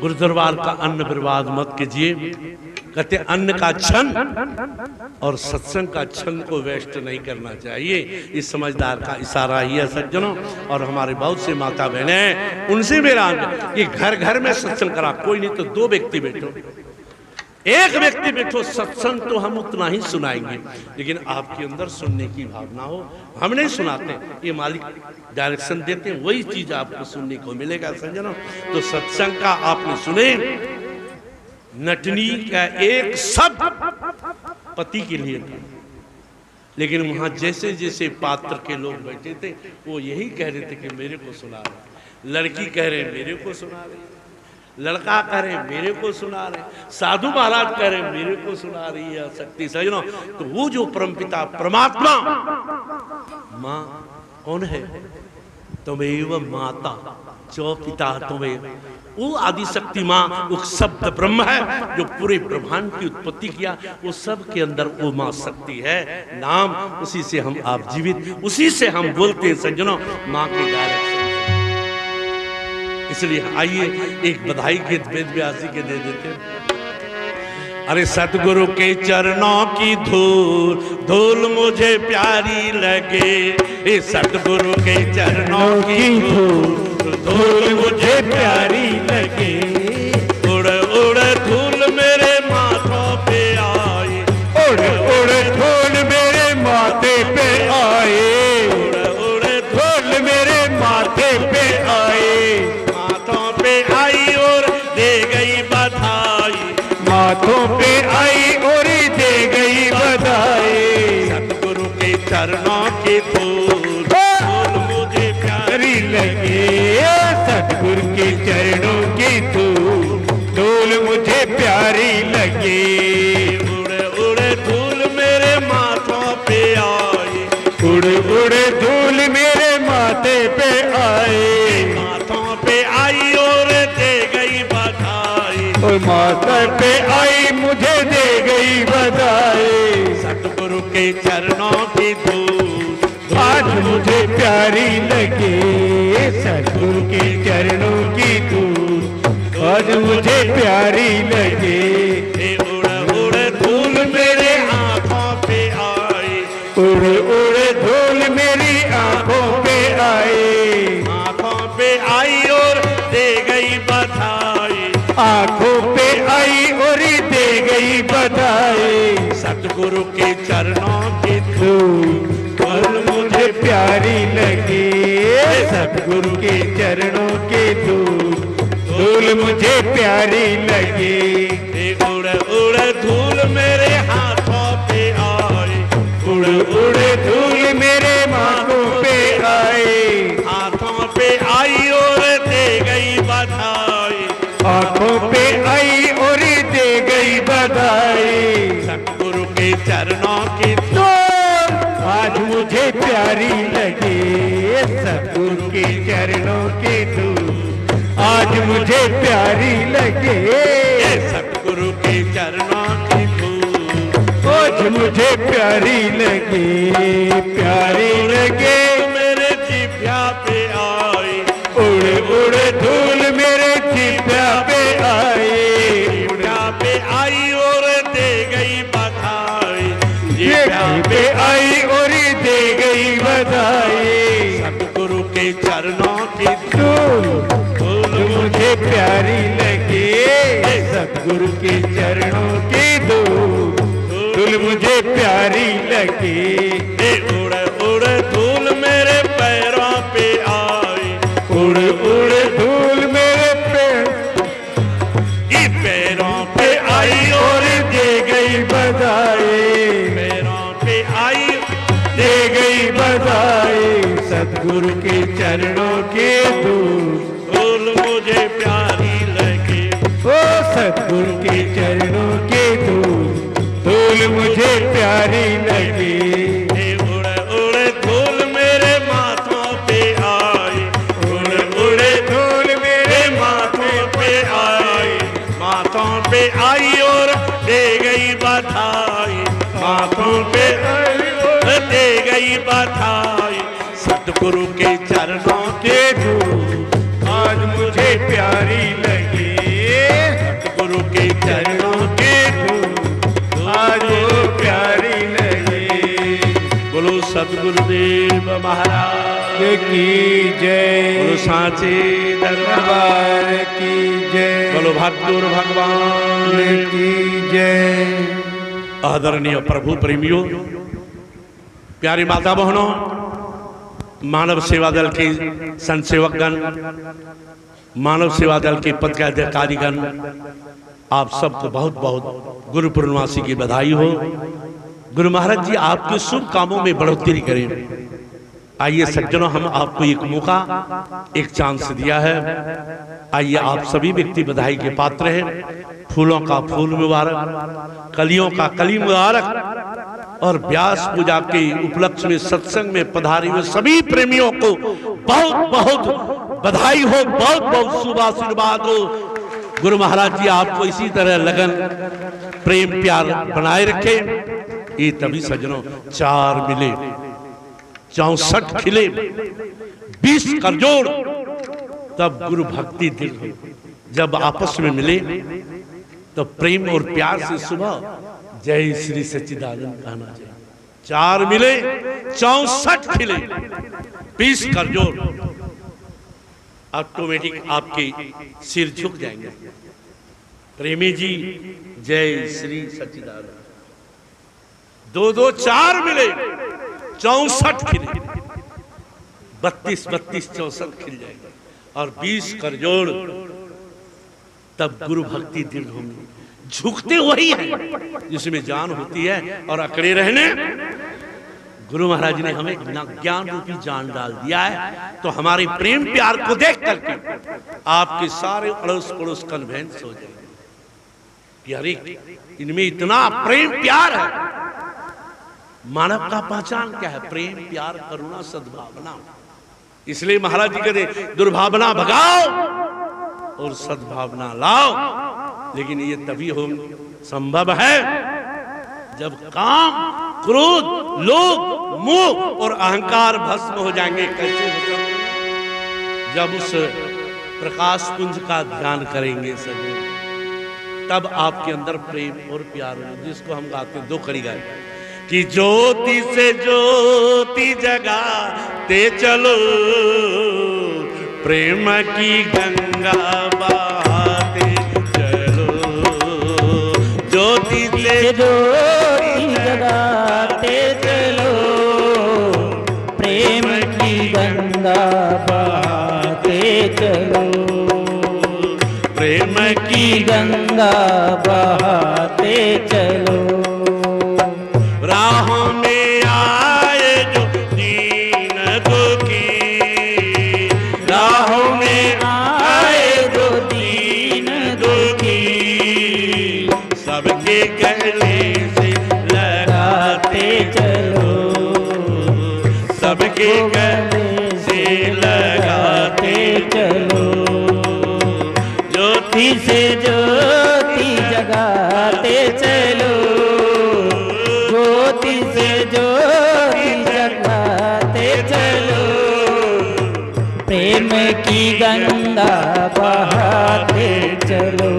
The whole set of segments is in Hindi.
गुरु दरबार का अन्न बर्बाद मत कीजिए। कहते अन्न का क्षण और सत्संग का क्षण को वेस्ट नहीं करना चाहिए। इस समझदार का इशारा ही है सज्जनों। और हमारे बहुत से माता बहने हैं, उनसे मेरा कि घर घर में सत्संग करा, कोई नहीं तो 2 व्यक्ति बैठो, 1 व्यक्ति बैठो, सत्संग तो हम उतना ही सुनाएंगे, लेकिन आपके अंदर सुनने की भावना हो। हम नहीं सुनाते, ये मालिक डायरेक्शन देते हैं, वही चीज आपको सुनने को मिलेगा सज्जनों। तो सत्संग का आपने सुने, नटनी का एक शब्द पति के लिए था, लेकिन वहां जैसे जैसे पात्र के लोग बैठे थे वो यही कह रहे थे कि मेरे को सुना रहे, लड़की कह रहे मेरे को सुना रहे, लड़का कह रहे मेरे को सुना रहे, साधु महाराज कह रहे मेरे को सुना रही है शक्ति सजनो। तो वो जो परमपिता परमात्मा, माँ कौन है? तुम्हें माता जो पिता तुम्हें, वो आदि शक्ति माँ, वो शब्द ब्रह्म है जो पूरे ब्रह्मांड की उत्पत्ति किया, वो सब के अंदर वो माँ शक्ति है। नाम उसी से हम आप जीवित, उसी से हम बोलते हैं सज्जनों, माँ के डायरेक्शन। इसलिए आइए एक बधाई गीत वेद व्यासी के दे देते हैं। अरे सतगुरु के चरणों की धूल धूल मुझे प्यारी लगे, ये सतगुरु के चरणों की धूल धूल मुझे प्यारी लगे। उड़ उड़ धूल मेरे माथों पे आए, उड़ उड़ धूल मेरे माथे पे आए, उड़ उड़ धूल मेरे माथे पे आए, माथों पे आई और दे गई बधाई, माथों पे आई और दे गई बधाई। सतगुरु के चरणों की धूल धूल मुझे प्यारी लगे, सतगुरु के चरणों की धूल धूल मुझे प्यारी लगे। उड़ उड़ धूल मेरे माथों पे आई, उड़ उड़ धूल मेरे माथे पे आए, माथों पे आई और दे गई बधाई, और माथे पे आई मुझे दे गई बधाई। सतगुरु के चरणों की धूल आज मुझे प्यारी लगे, सतगुरु के चरणों की धूल आज मुझे प्यारी लगे। उड़ उड़ धूल मेरे आंखों पे आई, उड़ उड़ धूल मेरी आंखों पे आए, आंखों पे आई और दे गई बधाई, आंखों पे आई और दे गई बधाई। सतगुरु के चरणों की धूल मुझे प्यारी लगे, सतगुरु के चरणों के धूल मुझे प्यारी लगे। उड़ उड़ धूल मेरे हाथों पे आई, उड़ उड़ धूल मेरे हाथों पे आए, हाथों पे आई और दे गई बधाई, आंखों पे आई और दे गई बधाई। सतगुरु के चरणों की आज मुझे प्यारी लगे, सतगुरु के चरणों की धूल आज मुझे प्यारी लगे। सतगुरु के चरणों की धूल आज मुझे प्यारी लगे, प्यारी लगे। मेरे जिभ्या पे आई, उड़ उड़ धूल मेरे जिभ्या पे आए, जिभ्या पे आई और दे गई बधाई, जिभ्या पे आई और दे गई बधाई। सतगुरु के चरणों की धूल मुझे प्यारी लगे, सतगुरु के चरणों की धूल मुझे प्यारी लगे। उड़ उड़ धूल मेरे पैरों पे आई, उड़ उड़ धूल मेरे पैरों पे आई और दे गई बधाई, पैरों पे आई दे गई बधाई। सतगुरु के चरणों के धूल मुझे प्यारी लगी, ओ सतगुरु के चरणों के धूल मुझे प्यारी लगी। उड़ उड़ धूल मेरे माथों पे आई, उड़ उड़ धूल मेरे माथों पे आई, माथों पे आई और दे गई बधाई, माथों पे आई और दे गई बधाई। सतगुरु के चरणों के धूल आज मुझे प्यारी लगी, सदगुरुदेव महाराज की जय। बोलो सांचे दरबार दरबार की जय। बोलो भक्तुर भगवान की जय। आदरणीय प्रभु प्रेमियों, प्यारी माता बहनों, मानव सेवा दल के संत सेवकगण, मानव सेवा दल के पद के अधिकारीगण, आप सबको बहुत बहुत गुरु पूर्णिमासी की बधाई हो। गुरु महाराज जी आपके शुभ कामों में बढ़ोतरी करें। आइए सज्जनों, हम आपको एक मौका, एक चांस दिया है। आइए आप सभी व्यक्ति बधाई के पात्र हैं। फूलों का फूल मुबारक, कलियों का कली मुबारक और व्यास पूजा के उपलक्ष्य में सत्संग में पधारे हुए सभी प्रेमियों को बहुत बहुत बधाई हो, बहुत बहुत शुभ आशीर्वाद हो। गुरु महाराज जी आपको इसी तरह लगन प्रेम प्यार बनाए रखे। ये तभी सज्जनों 4 मिले 64 खिले 20 करजोड़, तब गुरु भक्ति दिल हो। जब आपस में मिले तो प्रेम और प्यार से सुबह जय श्री सच्चिदानंद कहना चाहिए। 4 मिले 64 खिले 20 करजोड़, ऑटोमेटिक आपके सिर झुक जाएंगे। प्रेमी जी जय श्री सच्चिदानंद। 2 4 मिले 64 खिले, 32 64 खिल जाएंगे और 20 करजोड़, तब गुरु भक्ति दिल होंगे। झुकते वही है जिसमें जान होती है, और अकड़े रहने गुरु महाराज ने हमें ज्ञान रूपी जान डाल दिया है। तो हमारे प्रेम प्यार को देख करके आपके सारे अड़ोस पड़ोस कन्वेंस हो जाएंगे कि अरे इनमें इतना प्रेम प्यार है। मानव का पहचान क्या है? प्रेम प्यार करुणा सद्भावना। इसलिए महाराज जी कहते दुर्भावना भगाओ और सद्भावना लाओ। लेकिन ये तभी हो संभव है जब काम, क्रोध, लोभ, मोह और अहंकार भस्म हो जाएंगे। कैसे हो? जब उस प्रकाश पुंज का ध्यान करेंगे सभी, तब आपके अंदर प्रेम और प्यार हो, जिसको हम गाते 2 कड़ी गाए कि ज्योति से ज्योति जगाते चलो, प्रेम की गंगा बहाते चलो। ज्योति से ज्योति जगाते चलो, प्रेम की गंगा बहाते चलो, प्रेम की गंगा बहाते चलो। राहों में आए जो दीन दुखी, राहों में आए जो दीन दुखी, सबके गले से लगाते चलो, सबके गले से लगाते चलो। ज्योति से ज्योति जगाते चलो, ज्योति से ज्योति जगाते चलो, प्रेम की गंगा बहाते चलो,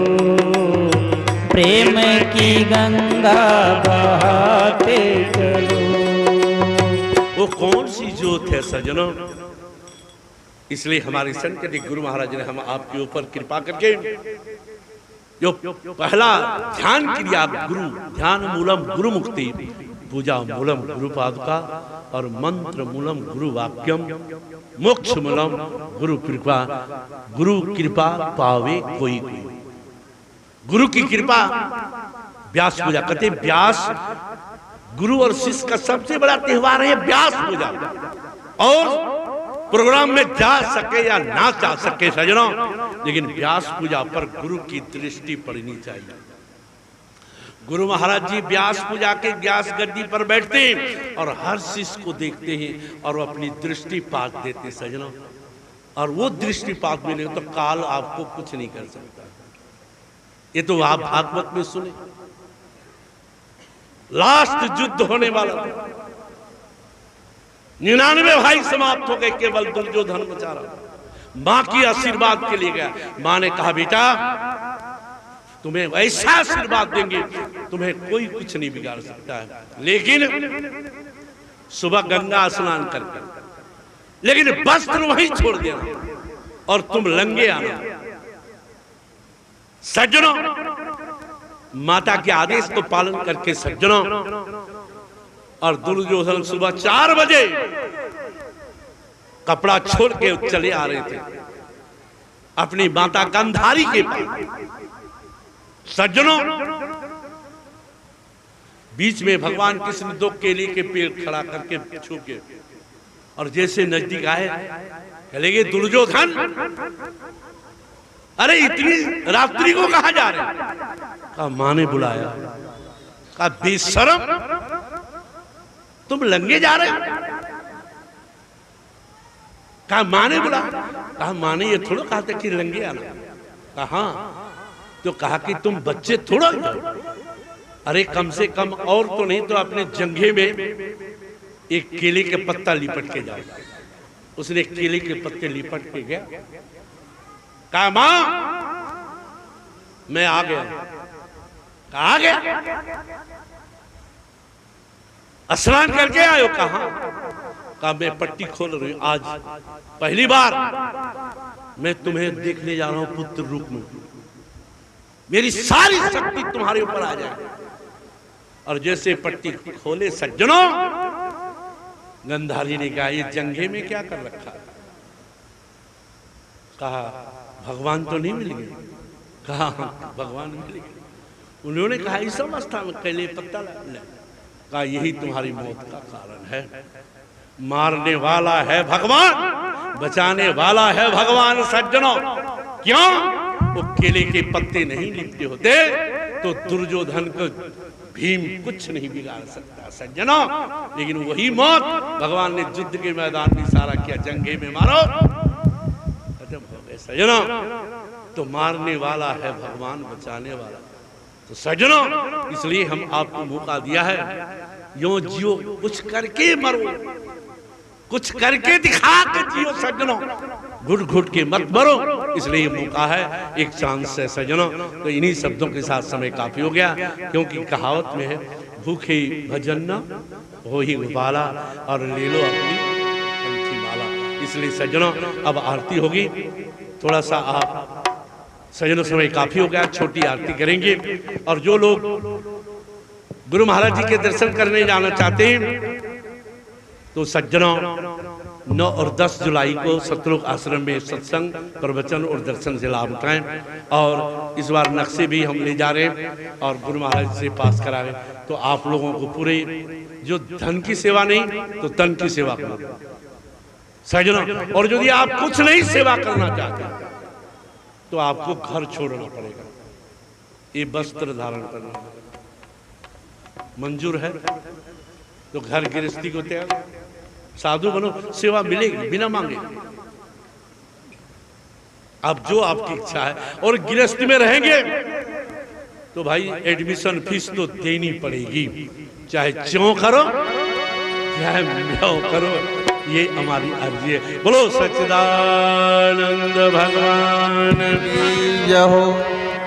प्रेम की गंगा बहाते चलो। वो कौन सी ज्योत है सज्जनों? इसलिए हमारे संत गुरु महाराज ने हम आपके ऊपर कृपा करके जो पहला ध्यान क्रिया गुरु ध्यान मूलम गुरु मुक्ति, पूजा मूलम गुरु पादुका और मंत्र मूलम गुरु वाक्यम, मोक्ष मूलम गुरु कृपा। गुरु कृपा पावे कोई कोई। गुरु की कृपा, व्यास पूजा कहते हैं। व्यास गुरु और शिष्य का सबसे बड़ा त्योहार है व्यास पूजा। और प्रोग्राम में जा सके या ना जा सके सजनों, लेकिन व्यास पूजा पर गुरु की दृष्टि पड़नी चाहिए। गुरु महाराज जी व्यास पूजा के व्यास गद्दी पर बैठते हैं और हर शिष्य को देखते हैं और वो अपनी दृष्टि पात देते सजनों। और वो दृष्टि पात मिले तो काल आपको कुछ नहीं कर सकता। ये तो आप भागवत में सुने, लास्ट युद्ध होने वाला था, 99 भाई समाप्त हो गए, केवल दुर्योधन बचा रहा। मां की आशीर्वाद के लिए गया। मां ने कहा बेटा तुम्हें ऐसा आशीर्वाद देंगे तुम्हें कोई कुछ नहीं बिगाड़ सकता है, लेकिन सुबह गंगा स्नान करके, लेकिन वस्त्र वहीं छोड़ देना और तुम लंगे आना। सज्जनों, माता के आदेश को पालन करके सज्जनों और दुर्योधन सुबह 4 बजे कपड़ा छोड़ के चले आ रहे थे अपनी माता गांधारी के पास। सज्जनों, बीच में भगवान कृष्ण 2 केले के पेड़ खड़ा करके छू के, और जैसे नजदीक आए कहेंगे दुर्योधन, अरे इतनी रात्रि को कहां जा रहे हैं? कहा मां ने बुलाया। कहा बेशरम, तुम लंगे जा रहे हो? कहा मां ने बुलाया। कहा मां ने ये थोड़ा कहा था कि लंगे आना। कहा हाँ, तो कहा कि तुम बच्चे थोड़ा हो। अरे कम से कम और तो नहीं तो अपने जंघे में एक केले के पत्ता लिपट के जाओ। उसने केले के पत्ते लिपट के गया। कहा मां मैं आ गया। कहा आ गया? स्नान करके आयो? कहा मैं पट्टी खोल रही हूं, आज पहली बार मैं तुम्हें देखने जा रहा हूं पुत्र रूप में। मेरी सारी शक्ति तुम्हारे ऊपर आ जाए। और जैसे पट्टी खोले सज्जनों, गंधारी ने कहा ये जंघे में क्या कर रखा? कहा भगवान तो नहीं मिल गए? कहा भगवान मिल गए। उन्होंने कहा इस अवस्था में केले पत्ता ले। कहा यही तुम्हारी मौत का कारण है। मारने वाला है भगवान, बचाने वाला है भगवान। सज्जनों, क्यों? वो केले के पत्ते नहीं लिपटे होते तो दुर्योधन को भीम कुछ नहीं बिगाड़ सकता सज्जनों। लेकिन वही मौत भगवान ने युद्ध के मैदान में इशारा किया, जंघे में मारो, खत्म हो गए सज्जनों। तो मारने वाला है भगवान, बचाने वाला। तो सज्जनों, इसलिए हम आपको मौका दिया है, यो जियो, कुछ करके मरो, कुछ करके दिखा के जियो सज्जनों, घुट घुट के मत मरो। इसलिए मौका है, एक चांस है सज्जनों। तो इन्हीं शब्दों के साथ समय काफी हो गया, क्योंकि कहावत में है भूखे भजन न हो ही बाला और ले लो अपनी कंठी माला। इसलिए सज्जनों अब आरती होगी, थोड़ा सा आप सज्जनों समय काफी हो गया, छोटी आरती करेंगे। और जो लोग गुरु महाराज जी के दर्शन करने जाना चाहते हैं तो सज्जनों 9 और 10 जुलाई को सतलोक आश्रम में सत्संग, प्रवचन और दर्शन से लाभ उठाएं। और इस बार नक्शे भी हम ले जा रहे हैं और गुरु महाराज से पास करा रहे हैं। तो आप लोगों को पूरे, जो धन की सेवा नहीं तो तन की सेवा करो सज्जनों। और यदि आप कुछ नहीं सेवा करना चाहते तो आपको घर छोड़ना पड़ेगा, ये वस्त्र धारण करना मंजूर है तो घर गृहस्थी को त्याग, साधु बनो, सेवा मिलेगी बिना मांगे। अब जो आपकी इच्छा है। और गृहस्थी में रहेंगे तो भाई एडमिशन फीस तो देनी पड़ेगी, चाहे च्यों करो चाहे म्याऊं करो, ये हमारी अर्जी है। बोलो सच्चिदानंद भगवान की जय हो।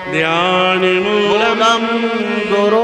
ध्यान मूलम गुरु